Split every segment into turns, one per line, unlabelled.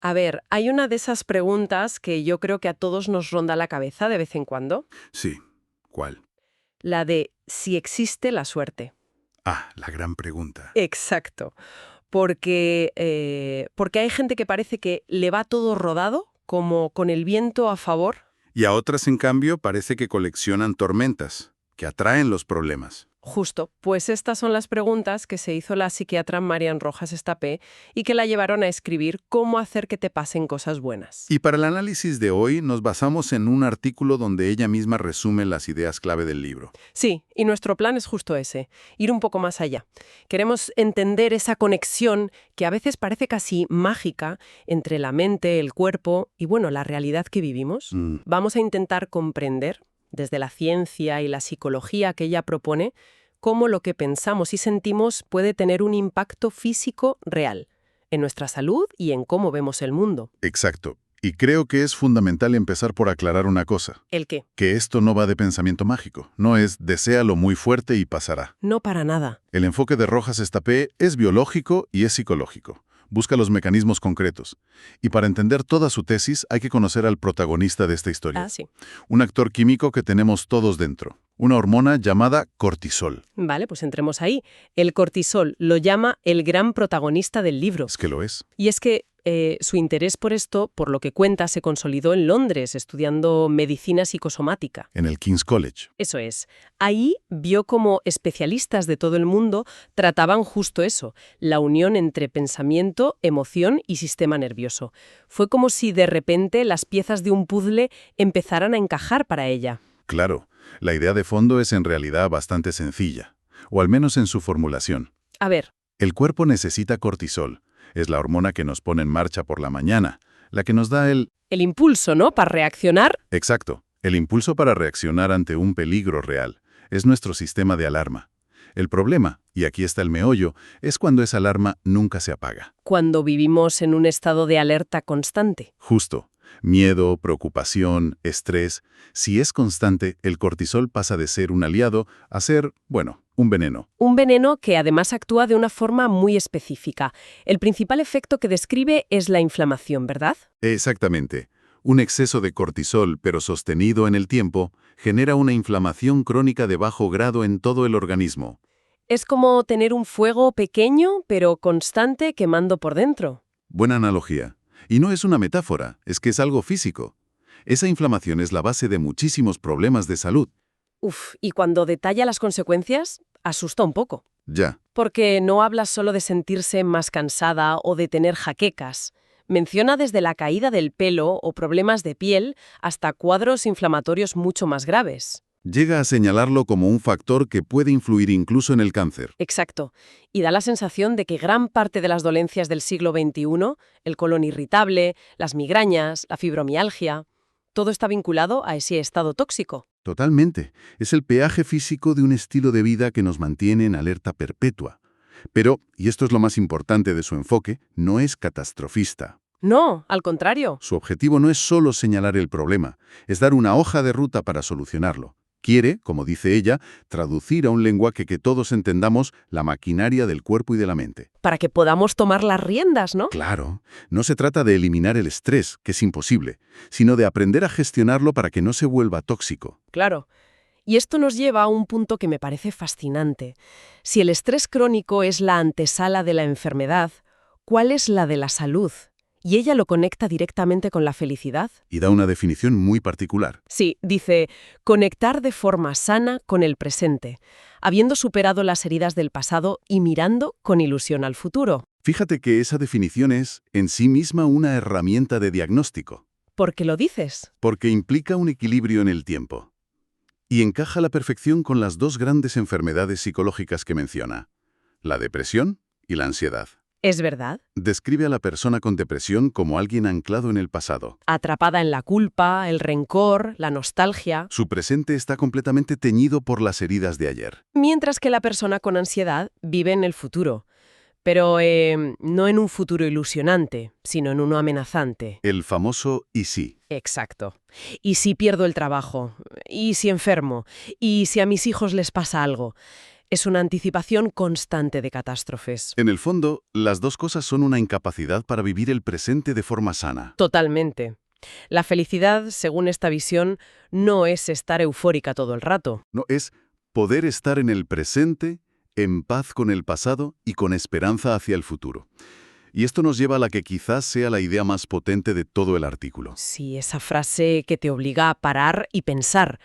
A ver, hay una de esas preguntas que yo creo que a todos nos ronda la cabeza de vez en cuando,
Sí. ¿Cuál?
la de si existe la suerte.
Ah, la gran pregunta.
Exacto, porque hay gente que parece que le va todo rodado, como con el viento a favor.
Y a otras, en cambio, parece que coleccionan tormentas, que atraen los problemas.
Justo, pues estas son las preguntas que se hizo la psiquiatra Marian Rojas Estapé y que la llevaron a escribir Cómo hacer que te pasen cosas buenas.
Y para el análisis de hoy nos basamos en un artículo donde ella misma resume las ideas clave del libro.
Sí, y nuestro plan es justo ese, ir un poco más allá. Queremos entender esa conexión que a veces parece casi mágica entre la mente, el cuerpo y, bueno, la realidad que vivimos. Vamos a intentar comprender, desde la ciencia y la psicología que ella propone, cómo lo que pensamos y sentimos puede tener un impacto físico real en nuestra salud y en cómo vemos el mundo.
Exacto. Y creo que es fundamental empezar por aclarar una cosa.
¿El qué?
Que esto no va de pensamiento mágico. No es deséalo muy fuerte y pasará.
No para nada.
El enfoque de Rojas Estapé es biológico y es psicológico. Busca los mecanismos concretos. Y para entender toda su tesis hay que conocer al protagonista de esta historia.
Ah, sí.
Un actor químico que tenemos todos dentro. Una hormona llamada cortisol.
Vale, pues entremos ahí. El cortisol lo llama el gran protagonista del libro.
Es que lo es.
Y es que su interés por esto, por lo que cuenta, se consolidó en Londres, estudiando medicina psicosomática.
En el King's College.
Eso es. Ahí vio cómo especialistas de todo el mundo trataban justo eso, la unión entre pensamiento, emoción y sistema nervioso. Fue como si de repente las piezas de un puzzle empezaran a encajar para ella.
Claro, la idea de fondo es en realidad bastante sencilla, o al menos en su formulación.
A ver.
El cuerpo necesita cortisol. Es la hormona que nos pone en marcha por la mañana, la que nos da
El impulso, ¿no? Para reaccionar.
Exacto, el impulso para reaccionar ante un peligro real. Es nuestro sistema de alarma. El problema, y aquí está el meollo, es cuando esa alarma nunca se apaga.
Cuando vivimos en un estado de alerta constante.
Justo. Miedo, preocupación, estrés. Si es constante, el cortisol pasa de ser un aliado a ser, bueno, un veneno.
Un veneno que además actúa de una forma muy específica. El principal efecto que describe es la inflamación, ¿verdad?
Exactamente. Un exceso de cortisol, pero sostenido en el tiempo, genera una inflamación crónica de bajo grado en todo el organismo.
Es como tener un fuego pequeño, pero constante, quemando por dentro.
Buena analogía. Y no es una metáfora, es que es algo físico. Esa inflamación es la base de muchísimos problemas de salud.
Uf, y cuando detalla las consecuencias, asusta un poco.
Ya.
Porque no habla solo de sentirse más cansada o de tener jaquecas. Menciona desde la caída del pelo o problemas de piel hasta cuadros inflamatorios mucho más graves.
Llega a señalarlo como un factor que puede influir incluso en el cáncer.
Exacto. Y da la sensación de que gran parte de las dolencias del siglo XXI, el colon irritable, las migrañas, la fibromialgia, todo está vinculado a ese estado tóxico.
Totalmente. Es el peaje físico de un estilo de vida que nos mantiene en alerta perpetua. Pero, y esto es lo más importante de su enfoque, no es catastrofista.
No, al contrario.
Su objetivo no es solo señalar el problema, es dar una hoja de ruta para solucionarlo. Quiere, como dice ella, traducir a un lenguaje que todos entendamos la maquinaria del cuerpo y de la mente.
Para que podamos tomar las riendas, ¿no?
Claro, no se trata de eliminar el estrés, que es imposible, sino de aprender a gestionarlo para que no se vuelva tóxico.
Claro. Y esto nos lleva a un punto que me parece fascinante. Si el estrés crónico es la antesala de la enfermedad, ¿cuál es la de la salud? Y ella lo conecta directamente con la felicidad.
Y da una definición muy particular.
Sí, dice, conectar de forma sana con el presente, habiendo superado las heridas del pasado y mirando con ilusión al futuro.
Fíjate que esa definición es, en sí misma, una herramienta de diagnóstico.
¿Por qué lo dices?
Porque implica un equilibrio en el tiempo. Y encaja a la perfección con las dos grandes enfermedades psicológicas que menciona, la depresión y la ansiedad.
¿Es verdad?
Describe a la persona con depresión como alguien anclado en el pasado.
Atrapada en la culpa, el rencor, la nostalgia.
Su presente está completamente teñido por las heridas de ayer.
Mientras que la persona con ansiedad vive en el futuro. Pero no en un futuro ilusionante, sino en uno amenazante.
El famoso «y sí».
Exacto. ¿Y si pierdo el trabajo? ¿Y si enfermo? ¿Y si a mis hijos les pasa algo? Es una anticipación constante de catástrofes.
En el fondo, las dos cosas son una incapacidad para vivir el presente de forma sana.
Totalmente. La felicidad, según esta visión, no es estar eufórica todo el rato.
No, es poder estar en el presente, en paz con el pasado y con esperanza hacia el futuro. Y esto nos lleva a la que quizás sea la idea más potente de todo el artículo.
Sí, esa frase que te obliga a parar y pensar.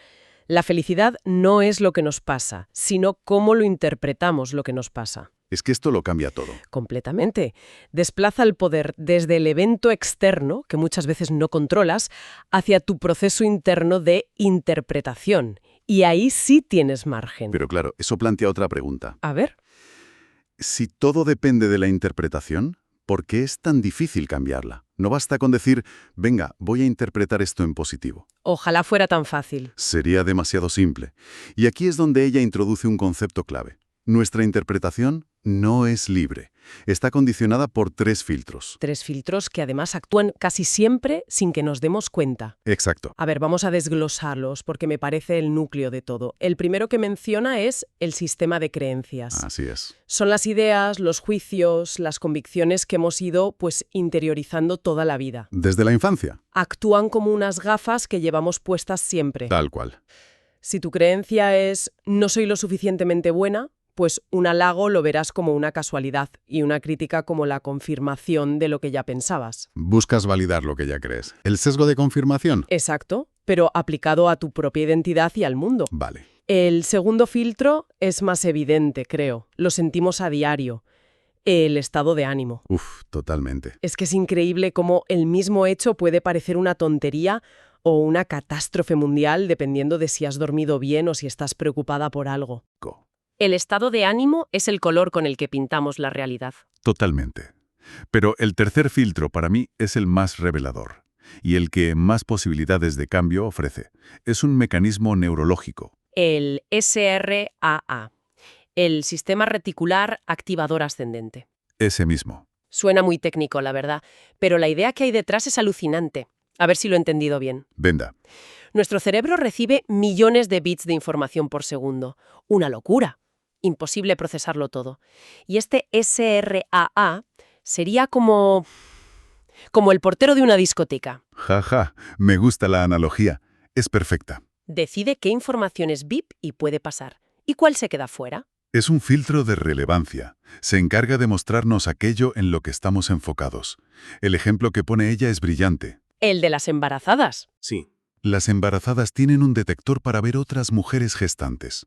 La felicidad no es lo que nos pasa, sino cómo lo interpretamos lo que nos pasa.
Es que esto lo cambia todo.
Completamente. Desplaza el poder desde el evento externo, que muchas veces no controlas, hacia tu proceso interno de interpretación. Y ahí sí tienes margen.
Pero claro, eso plantea otra pregunta.
A ver.
Si todo depende de la interpretación, ¿por qué es tan difícil cambiarla? No basta con decir, venga, voy a interpretar esto en positivo.
Ojalá fuera tan fácil.
Sería demasiado simple. Y aquí es donde ella introduce un concepto clave. Nuestra interpretación no es libre. Está condicionada por 3 filtros.
3 filtros que además actúan casi siempre sin que nos demos cuenta.
Exacto.
A ver, vamos a desglosarlos porque me parece el núcleo de todo. El primero que menciona es el sistema de creencias.
Así es.
Son las ideas, los juicios, las convicciones que hemos ido, interiorizando toda la vida.
Desde la infancia.
Actúan como unas gafas que llevamos puestas siempre.
Tal cual.
Si tu creencia es no soy lo suficientemente buena, pues un halago lo verás como una casualidad y una crítica como la confirmación de lo que ya pensabas.
Buscas validar lo que ya crees. ¿El sesgo de confirmación?
Exacto, pero aplicado a tu propia identidad y al mundo.
Vale.
El segundo filtro es más evidente, creo. Lo sentimos a diario. El estado de ánimo.
Totalmente.
Es que es increíble cómo el mismo hecho puede parecer una tontería o una catástrofe mundial dependiendo de si has dormido bien o si estás preocupada por algo. El estado de ánimo es el color con el que pintamos la realidad.
Totalmente. Pero el tercer filtro para mí es el más revelador y el que más posibilidades de cambio ofrece. Es un mecanismo neurológico.
El SRAA, el sistema reticular activador ascendente.
Ese mismo.
Suena muy técnico, la verdad, pero la idea que hay detrás es alucinante. A ver si lo he entendido bien.
Venda.
Nuestro cerebro recibe millones de bits de información por segundo. Una locura. Imposible procesarlo todo. Y este SRAA sería como el portero de una discoteca.
Jaja, me gusta la analogía. Es perfecta.
Decide qué información es VIP y puede pasar, y cuál se queda fuera.
Es un filtro de relevancia. Se encarga de mostrarnos aquello en lo que estamos enfocados. El ejemplo que pone ella es brillante.
El de las embarazadas.
Sí. Las embarazadas tienen un detector para ver otras mujeres gestantes.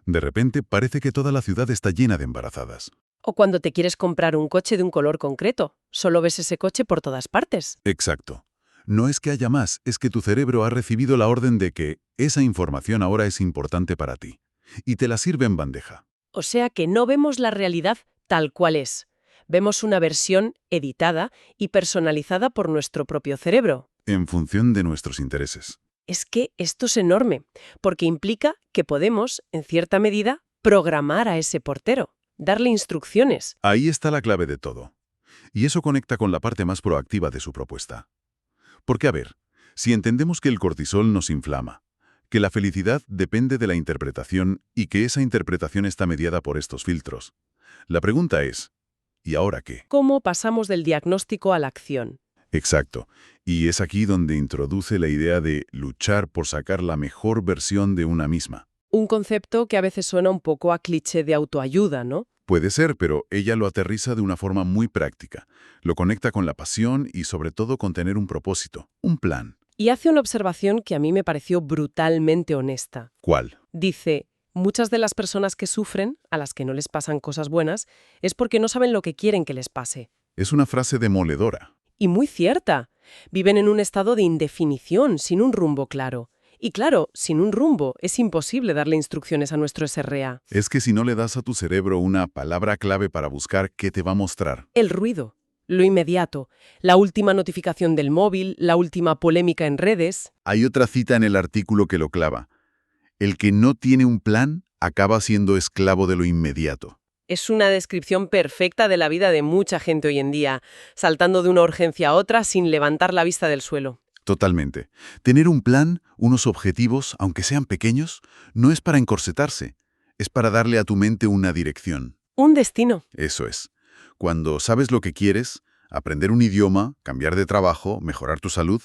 De repente parece que toda la ciudad está llena de embarazadas.
O cuando te quieres comprar un coche de un color concreto. Solo ves ese coche por todas partes.
Exacto. No es que haya más, es que tu cerebro ha recibido la orden de que esa información ahora es importante para ti. Y te la sirve en bandeja.
O sea que no vemos la realidad tal cual es. Vemos una versión editada y personalizada por nuestro propio cerebro.
En función de nuestros intereses.
Es que esto es enorme, porque implica que podemos, en cierta medida, programar a ese portero, darle instrucciones.
Ahí está la clave de todo. Y eso conecta con la parte más proactiva de su propuesta. Porque, a ver, si entendemos que el cortisol nos inflama, que la felicidad depende de la interpretación y que esa interpretación está mediada por estos filtros, la pregunta es, ¿y ahora qué?
¿Cómo pasamos del diagnóstico a la acción?
Exacto. Y es aquí donde introduce la idea de luchar por sacar la mejor versión de una misma.
Un concepto que a veces suena un poco a cliché de autoayuda, ¿no?
Puede ser, pero ella lo aterriza de una forma muy práctica. Lo conecta con la pasión y sobre todo con tener un propósito, un plan.
Y hace una observación que a mí me pareció brutalmente honesta.
¿Cuál?
Dice, muchas de las personas que sufren, a las que no les pasan cosas buenas, es porque no saben lo que quieren que les pase.
Es una frase demoledora.
Y muy cierta. Viven en un estado de indefinición, sin un rumbo claro. Y claro, sin un rumbo, es imposible darle instrucciones a nuestro SRA.
Es que si no le das a tu cerebro una palabra clave para buscar, ¿qué te va a mostrar?
El ruido, lo inmediato, la última notificación del móvil, la última polémica en redes.
Hay otra cita en el artículo que lo clava. El que no tiene un plan acaba siendo esclavo de lo inmediato.
Es una descripción perfecta de la vida de mucha gente hoy en día, saltando de una urgencia a otra sin levantar la vista del suelo.
Totalmente. Tener un plan, unos objetivos, aunque sean pequeños, no es para encorsetarse. Es para darle a tu mente una dirección.
Un destino.
Eso es. Cuando sabes lo que quieres, aprender un idioma, cambiar de trabajo, mejorar tu salud,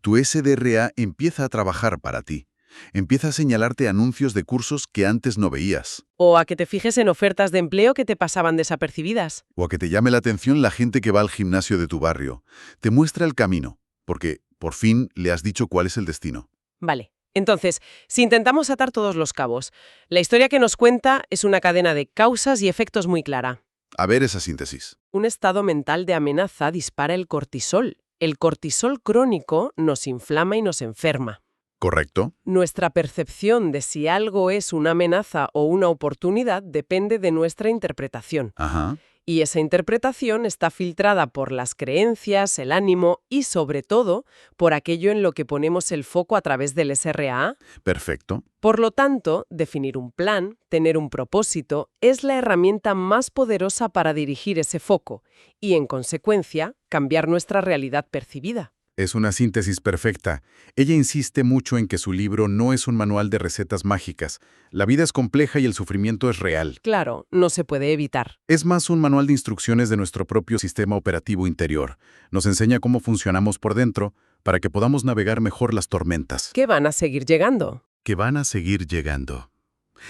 tu SDRA empieza a trabajar para ti. Empieza a señalarte anuncios de cursos que antes no veías.
O a que te fijes en ofertas de empleo que te pasaban desapercibidas.
O a que te llame la atención la gente que va al gimnasio de tu barrio. Te muestra el camino, porque por fin le has dicho cuál es el destino.
Vale. Entonces, si intentamos atar todos los cabos, la historia que nos cuenta es una cadena de causas y efectos muy clara.
A ver esa síntesis.
Un estado mental de amenaza dispara el cortisol. El cortisol crónico nos inflama y nos enferma.
¿Correcto?
Nuestra percepción de si algo es una amenaza o una oportunidad depende de nuestra interpretación.
Ajá.
Y esa interpretación está filtrada por las creencias, el ánimo y, sobre todo, por aquello en lo que ponemos el foco a través del SRA.
Perfecto.
Por lo tanto, definir un plan, tener un propósito, es la herramienta más poderosa para dirigir ese foco y, en consecuencia, cambiar nuestra realidad percibida.
Es una síntesis perfecta. Ella insiste mucho en que su libro no es un manual de recetas mágicas. La vida es compleja y el sufrimiento es real.
Claro, no se puede evitar.
Es más un manual de instrucciones de nuestro propio sistema operativo interior. Nos enseña cómo funcionamos por dentro para que podamos navegar mejor las tormentas.
¿Qué van a seguir llegando?
Que van a seguir llegando.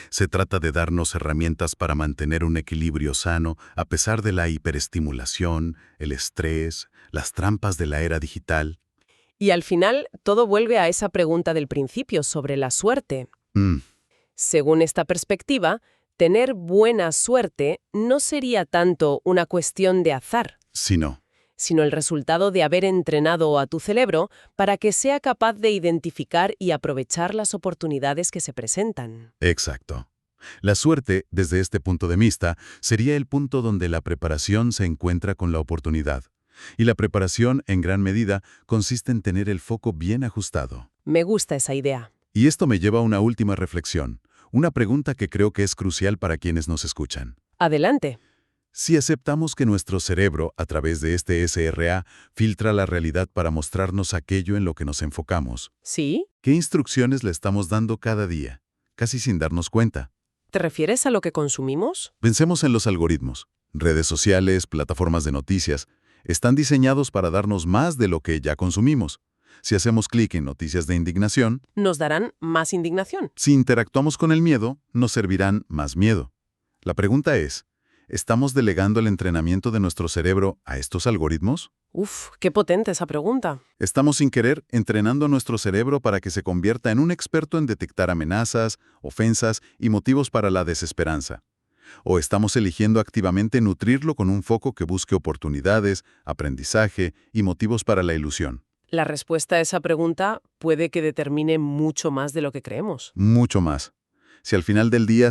Se trata de darnos herramientas para mantener un equilibrio sano a pesar de la hiperestimulación, el estrés, las trampas de la era digital.
Y al final, todo vuelve a esa pregunta del principio sobre la suerte. Según esta perspectiva, tener buena suerte no sería tanto una cuestión de azar, sino el resultado de haber entrenado a tu cerebro para que sea capaz de identificar y aprovechar las oportunidades que se presentan.
Exacto. La suerte, desde este punto de vista, sería el punto donde la preparación se encuentra con la oportunidad. Y la preparación, en gran medida, consiste en tener el foco bien ajustado.
Me gusta esa idea.
Y esto me lleva a una última reflexión, una pregunta que creo que es crucial para quienes nos escuchan.
Adelante.
Si aceptamos que nuestro cerebro, a través de este SRA, filtra la realidad para mostrarnos aquello en lo que nos enfocamos,
¿Sí?
¿qué instrucciones le estamos dando cada día? Casi sin darnos cuenta.
¿Te refieres a lo que consumimos?
Pensemos en los algoritmos. Redes sociales, plataformas de noticias, están diseñados para darnos más de lo que ya consumimos. Si hacemos clic en noticias de indignación,
Nos darán más indignación.
si interactuamos con el miedo, nos servirán más miedo. La pregunta es, ¿estamos delegando el entrenamiento de nuestro cerebro a estos algoritmos?
Uf, qué potente esa pregunta.
¿Estamos sin querer entrenando a nuestro cerebro para que se convierta en un experto en detectar amenazas, ofensas y motivos para la desesperanza? ¿O estamos eligiendo activamente nutrirlo con un foco que busque oportunidades, aprendizaje y motivos para la ilusión?
La respuesta a esa pregunta puede que determine mucho más de lo que creemos.
Mucho más. Si al final del día